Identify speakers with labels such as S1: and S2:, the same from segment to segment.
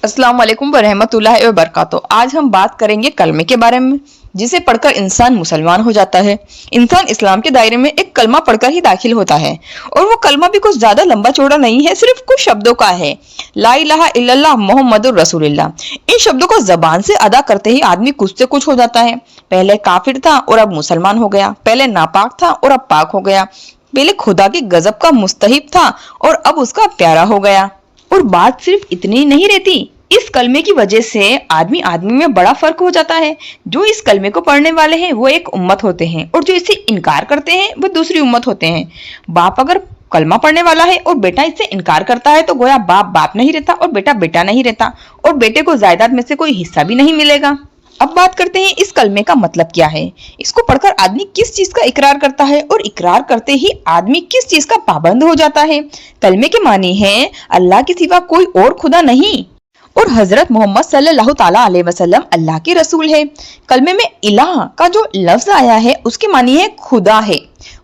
S1: अस्सलाम वालेकुम वरहमतुल्लाहि वबरकातुहू। आज हम बात करेंगे कलमे के बारे में, जिसे पढ़कर इंसान मुसलमान हो जाता है। इंसान इस्लाम के दायरे में एक कलमा पढ़कर ही दाखिल होता है, और वो कलमा भी कुछ ज्यादा लंबा चौड़ा नहीं है, सिर्फ कुछ शब्दों का है। ला इलाहा इल्लल्लाह मुहम्मदुर रसूलुल्लाह। इन शब्दों को जबान से अदा करते ही आदमी कुछ से कुछ हो जाता है। पहले काफिर था और अब मुसलमान हो गया, पहले नापाक था और अब पाक हो गया, पहले खुदा के गजब का मुस्तहिब था और अब उसका प्यारा हो गया। और बात सिर्फ इतनी ही नहीं रहती, इस कलमे की वजह से आदमी आदमी में बड़ा फर्क हो जाता है। जो इस कलमे को पढ़ने वाले हैं वो एक उम्मत होते हैं, और जो इससे इनकार करते हैं वो दूसरी उम्मत होते हैं। बाप अगर कलमा पढ़ने वाला है और बेटा इससे इनकार करता है तो गोया बाप बाप नहीं रहता और बेटा बेटा नहीं रहता, और बेटे को जायदाद में से कोई हिस्सा भी नहीं मिलेगा। अब बात करते हैं इस कलमे का मतलब क्या है। इसको पढ़कर आदमी किस चीज का इकरार करता है, और इकरार करते ही आदमी किस चीज का पाबंद हो जाता है। कलमे के मानी है अल्लाह के सिवा कोई और खुदा नहीं, और हजरत मोहम्मद सल्लल्लाहु ताला अलैहि वसल्लम अल्लाह के रसूल है। कलमे में इलाह का जो लफ्ज आया है उसके मानी है खुदा है।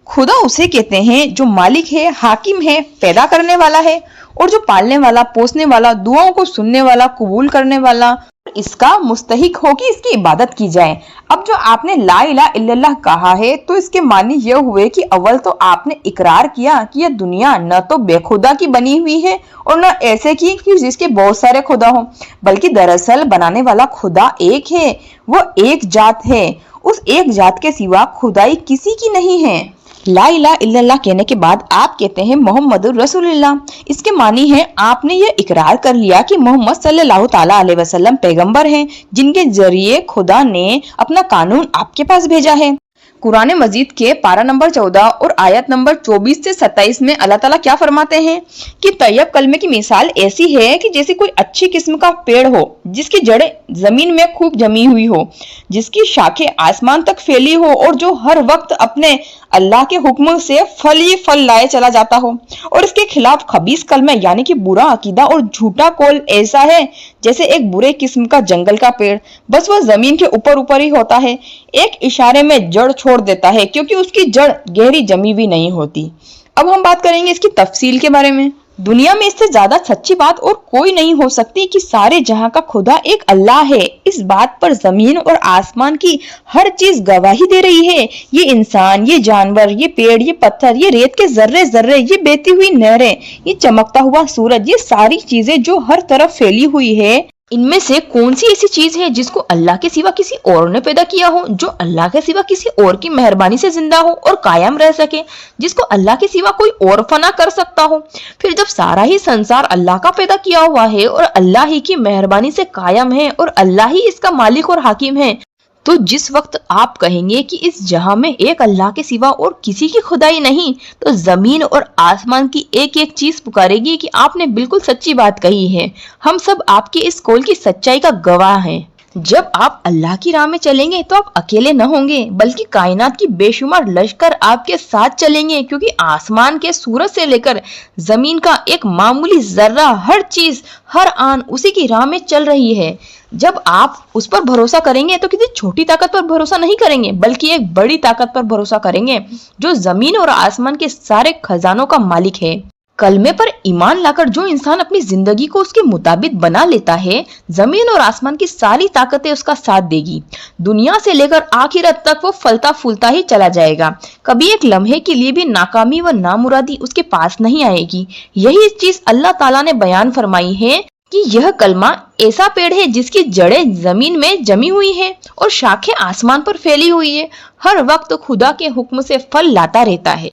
S1: खुदा उसे कहते हैं जो मालिक है, हाकिम है, पैदा करने वाला है, और जो पालने वाला, पोसने वाला, दुआओं को सुनने वाला, कबूल करने वाला, इसका मुस्तहिक हो कि इसकी इबादत की जाए। अब जो आपने ला इलाहा इल्लल्लाह कहा है तो इसके मानी ये हुए कि अव्वल तो आपने इकरार किया कि यह दुनिया न तो बेखुदा की बनी हुई है और न ऐसे की कि जिसके बहुत सारे खुदा हो, बल्कि दरअसल बनाने वाला खुदा एक है, वो एक जात है। उस एक जात के सिवा खुदाई किसी की नहीं है। ला इलाहा इल्लल्लाह कहने के बाद आप कहते हैं मोहम्मदुर रसूलुल्लाह। इसके मानी है आपने ये इकरार कर लिया कि मोहम्मद सल्लल्लाहु ताला अलैहि वसल्लम पैगंबर हैं, जिनके जरिए खुदा ने अपना कानून आपके पास भेजा है। कुरान मजीद के पारा नंबर 14 और आयत नंबर 24 से 27 में अल्लाह ताला क्या फरमाते हैं कि तैयब कलमे की मिसाल ऐसी है कि जैसे कोई अच्छी किस्म का पेड़ हो, जिसकी जड़ें जमीन में खूब जमी हुई हो, जिसकी शाखें आसमान तक फैली हो, और जो हर वक्त अपने अल्लाह के हुक्म से फल ही फल लाए चला जाता हो। और इसके खिलाफ खबीस कलमे यानी कि बुरा अकीदा और झूठा कौल ऐसा है जैसे एक बुरे किस्म का जंगल का पेड़, बस वह जमीन के ऊपर ऊपर ही होता है, एक इशारे में जड़ छोड़ देता है क्योंकि उसकी जड़ गहरी जमी हुई नहीं होती। अब हम बात करेंगे इसकी तफसील के बारे में। दुनिया में इससे ज्यादा सच्ची बात और कोई नहीं हो सकती कि सारे जहां का खुदा एक अल्लाह है। इस बात पर जमीन और आसमान की हर चीज गवाही दे रही है। ये इंसान, ये जानवर, ये पेड़, ये पत्थर, ये रेत के जर्रे जर्रे, ये बहती हुई नहरें, ये चमकता हुआ सूरज, ये सारी चीजें जो हर तरफ फैली हुई है, इनमें से कौन सी ऐसी चीज है जिसको अल्लाह के सिवा किसी और ने पैदा किया हो, जो अल्लाह के सिवा किसी और की मेहरबानी से जिंदा हो और कायम रह सके, जिसको अल्लाह के सिवा कोई और फना कर सकता हो। फिर जब सारा ही संसार अल्लाह का पैदा किया हुआ है और अल्लाह ही की मेहरबानी से कायम है और अल्लाह ही इसका मालिक और हाकिम है, तो जिस वक्त आप कहेंगे कि इस जहां में एक अल्लाह के सिवा और किसी की खुदाई नहीं, तो जमीन और आसमान की एक एक चीज पुकारेगी कि आपने बिल्कुल सच्ची बात कही है। हम सब आपकी इस कौल की सच्चाई का गवाह हैं। जब आप अल्लाह की राह में चलेंगे तो आप अकेले न होंगे, बल्कि कायनात की बेशुमार लश्कर आपके साथ चलेंगे, क्योंकि आसमान के सूरज से लेकर जमीन का एक मामूली जर्रा, हर चीज, हर आन उसी की राह में चल रही है। जब आप उस पर भरोसा करेंगे तो किसी छोटी ताकत पर भरोसा नहीं करेंगे, बल्कि एक बड़ी ताकत पर भरोसा करेंगे जो जमीन और आसमान के सारे खजानों का मालिक है। कलमे पर ईमान लाकर जो इंसान अपनी जिंदगी को उसके मुताबिक बना लेता है, जमीन और आसमान की सारी ताकतें उसका साथ देगी। दुनिया से लेकर आखिरत तक वो फलता फूलता ही चला जाएगा। कभी एक लम्हे के लिए भी नाकामी व नामुरादी उसके पास नहीं आएगी। यही चीज अल्लाह ताला ने बयान फरमाई है कि यह कलमा ऐसा पेड़ है जिसकी जड़ें जमीन में जमी हुई है और शाखें आसमान पर फैली हुई है, हर वक्त खुदा के हुक्म से फल लाता रहता है।